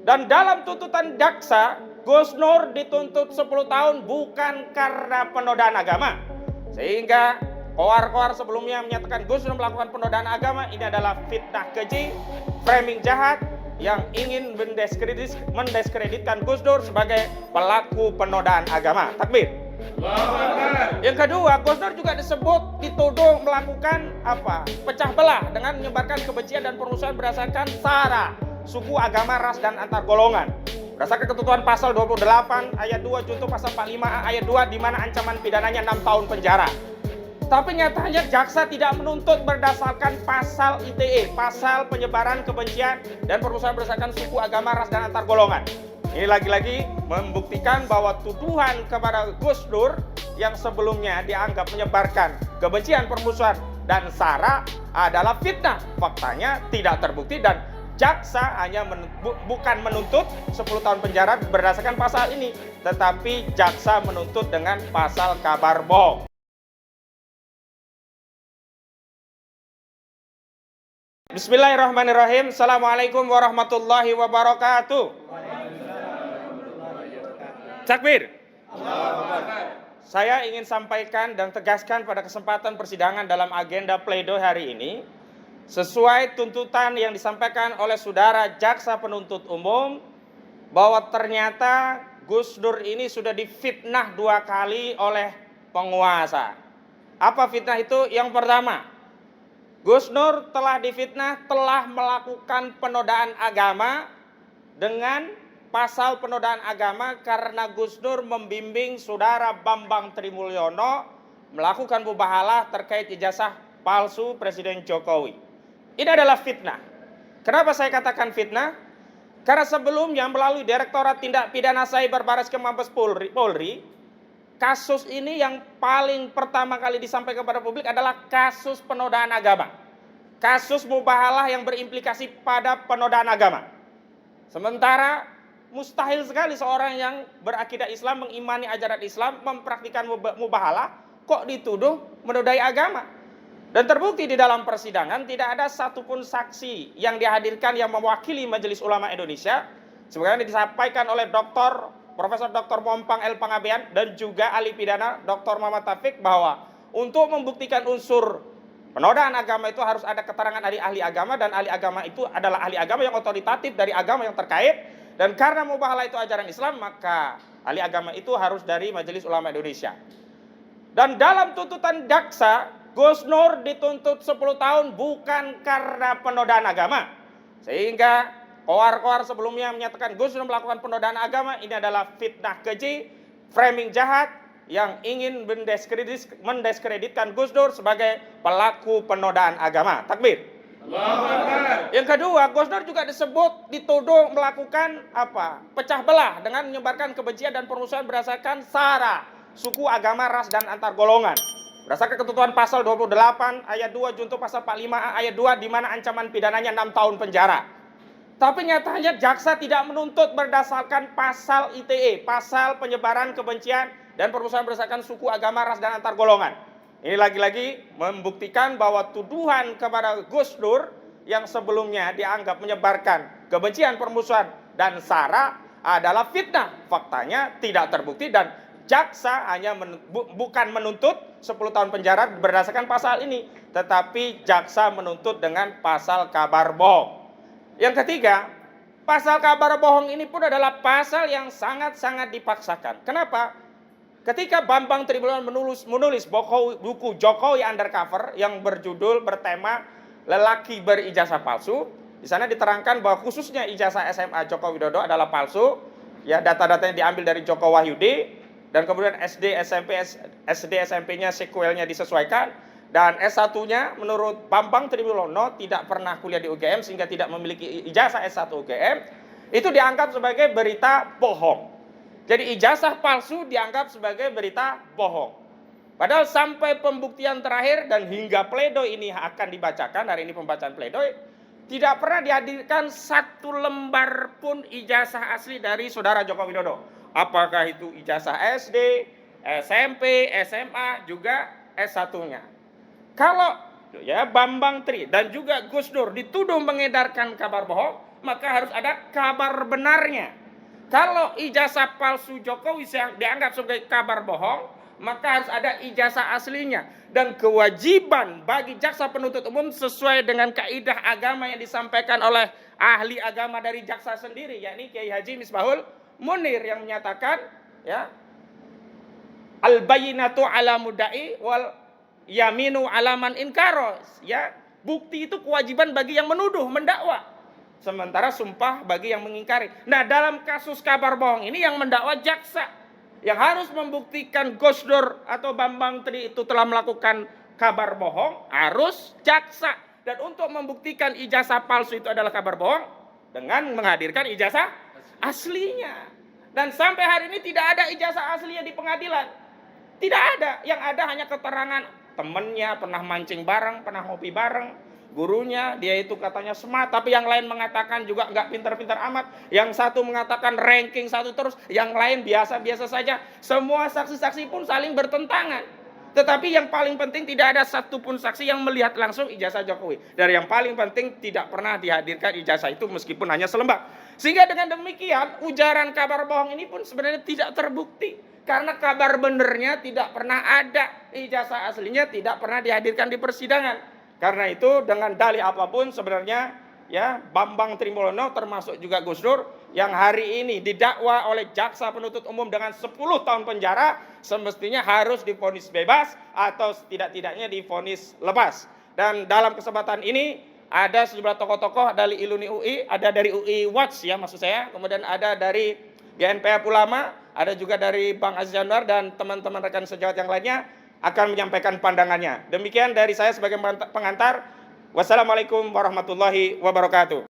Dan dalam tuntutan jaksa, Gus Nur dituntut 10 tahun bukan karena penodaan agama. Sehingga koar-koar sebelumnya menyatakan Gus Nur melakukan penodaan agama ini adalah fitnah keji, framing jahat yang ingin mendiskreditkan Gus Nur sebagai pelaku penodaan agama. Takbir. Yang kedua, Gus Nur juga dituduh melakukan pecah belah dengan menyebarkan kebencian dan permusuhan berdasarkan sara, suku, agama, ras, dan antar golongan. Berdasarkan ketentuan pasal 28 ayat 2 junto pasal 45 ayat 2 di mana ancaman pidananya 6 tahun penjara. Tapi nyatanya jaksa tidak menuntut berdasarkan pasal ITE, pasal penyebaran kebencian dan permusuhan berdasarkan suku, agama, ras, dan antar golongan. Ini lagi-lagi membuktikan bahwa tuduhan kepada Gus Nur yang sebelumnya dianggap menyebarkan kebencian, permusuhan, dan sara adalah fitnah. Faktanya tidak terbukti dan jaksa hanya bukan menuntut 10 tahun penjara berdasarkan pasal ini, tetapi jaksa menuntut dengan pasal kabar bohong. Bismillahirrahmanirrahim. Assalamualaikum warahmatullahi wabarakatuh. Takbir. Saya ingin sampaikan dan tegaskan pada kesempatan persidangan dalam agenda pledoi hari ini, sesuai tuntutan yang disampaikan oleh saudara jaksa penuntut umum, bahwa ternyata Gus Nur ini sudah difitnah 2 kali oleh penguasa. Apa fitnah itu? Yang pertama, Gus Nur telah difitnah telah melakukan penodaan agama dengan pasal penodaan agama karena Gus Nur membimbing saudara Bambang Trimulyono melakukan mubahalah terkait ijazah palsu Presiden Jokowi. Ini adalah fitnah. Kenapa saya katakan fitnah? Karena sebelumnya melalui Direktorat Tindak Pidana Cyber Bareskrim Mabes Polri, kasus ini yang paling pertama kali disampaikan kepada publik adalah kasus penodaan agama. Kasus mubahalah yang berimplikasi pada penodaan agama. Sementara mustahil sekali seorang yang berakidah Islam, mengimani ajaran Islam, mempraktikkan mubahalah, kok dituduh menodai agama. Dan terbukti di dalam persidangan tidak ada satupun saksi yang dihadirkan yang mewakili Majelis Ulama Indonesia, sebagaimana disampaikan oleh Profesor Dr. Mompang L. Pangabean dan juga ahli pidana Dr. Muhammad Taufik, bahwa untuk membuktikan unsur penodaan agama itu harus ada keterangan dari ahli agama, dan ahli agama itu adalah ahli agama yang otoritatif dari agama yang terkait. Dan karena mubahalah itu ajaran Islam, maka ahli agama itu harus dari Majelis Ulama Indonesia. Dan dalam tuntutan jaksa, Gus Nur dituntut 10 tahun bukan karena penodaan agama. Sehingga koar-koar sebelumnya menyatakan Gus Nur melakukan penodaan agama ini adalah fitnah keji, framing jahat yang ingin mendiskreditkan Gus Nur sebagai pelaku penodaan agama. Takbir. Yang kedua, Gus Nur juga dituduh melakukan pecah belah dengan menyebarkan kebencian dan permusuhan berdasarkan sara, suku, agama, ras, dan antar golongan. Berdasarkan ketentuan pasal 28 ayat 2 junto pasal 45 ayat 2 di mana ancaman pidananya 6 tahun penjara. Tapi nyatanya jaksa tidak menuntut berdasarkan pasal ITE, pasal penyebaran kebencian dan permusuhan berdasarkan suku, agama, ras, dan antar golongan. Ini lagi-lagi membuktikan bahwa tuduhan kepada Gus Nur yang sebelumnya dianggap menyebarkan kebencian, permusuhan, dan sara adalah fitnah. Faktanya tidak terbukti dan jaksa hanya bukan menuntut 10 tahun penjara berdasarkan pasal ini, tetapi jaksa menuntut dengan pasal kabar bohong. Yang ketiga, pasal kabar bohong ini pun adalah pasal yang sangat-sangat dipaksakan. Kenapa? Ketika Bambang Trimulyono menulis buku Jokowi Undercover yang bertema lelaki berijazah palsu, di sana diterangkan bahwa khususnya ijazah SMA Joko Widodo adalah palsu, ya, data-datanya diambil dari Joko Wahyudi, dan kemudian SD SMP-nya sequelnya disesuaikan, dan S1-nya menurut Bambang Trimulyono tidak pernah kuliah di UGM sehingga tidak memiliki ijazah S1 UGM, itu dianggap sebagai berita bohong. Jadi ijazah palsu dianggap sebagai berita bohong. Padahal sampai pembuktian terakhir dan hingga pledoi ini akan dibacakan, hari ini pembacaan pledoi, tidak pernah dihadirkan satu lembar pun ijazah asli dari saudara Joko Widodo. Apakah itu ijazah SD, SMP, SMA, juga S1-nya. Kalau ya Bambang Tri dan juga Gus Nur dituduh mengedarkan kabar bohong, maka harus ada kabar benarnya. Kalau ijazah palsu Jokowi yang dianggap sebagai kabar bohong, maka harus ada ijazah aslinya. Dan kewajiban bagi jaksa penuntut umum sesuai dengan kaidah agama yang disampaikan oleh ahli agama dari jaksa sendiri, yakni Kiai Haji Misbahul Munir, yang menyatakan, ya, al-bayyinatu ala mudda'i wal yaminu ala man inkaros. Ya, bukti itu kewajiban bagi yang menuduh, mendakwa. Sementara sumpah bagi yang mengingkari. Nah, dalam kasus kabar bohong ini yang mendakwa jaksa, yang harus membuktikan Gus Dur atau Bambang Tri itu telah melakukan kabar bohong harus jaksa. Dan untuk membuktikan ijazah palsu itu adalah kabar bohong dengan menghadirkan ijazah aslinya. Dan sampai hari ini tidak ada ijazah aslinya di pengadilan. Tidak ada. Yang ada hanya keterangan temennya pernah mancing bareng, pernah ngopi bareng. Gurunya, dia itu katanya smart, tapi yang lain mengatakan juga nggak pintar-pintar amat. Yang satu mengatakan ranking satu terus, yang lain biasa-biasa saja. Semua saksi-saksi pun saling bertentangan. Tetapi yang paling penting tidak ada satupun saksi yang melihat langsung ijazah Jokowi. Dan yang paling penting tidak pernah dihadirkan ijazah itu meskipun hanya selembar. Sehingga dengan demikian ujaran kabar bohong ini pun sebenarnya tidak terbukti. Karena kabar benernya tidak pernah ada, ijazah aslinya tidak pernah dihadirkan di persidangan. Karena itu dengan dalih apapun sebenarnya, ya, Bambang Trimulyono termasuk juga Gus Dur yang hari ini didakwa oleh jaksa penuntut umum dengan 10 tahun penjara semestinya harus divonis bebas atau setidak-tidaknya divonis lepas. Dan dalam kesempatan ini ada sejumlah tokoh-tokoh dari Iluni UI, ada dari UI Watch, ya, maksud saya, kemudian ada dari GNPF Ulama, ada juga dari Bang Aziz Anwar dan teman-teman rekan sejawat yang lainnya akan menyampaikan pandangannya. Demikian dari saya sebagai pengantar. Wassalamualaikum warahmatullahi wabarakatuh.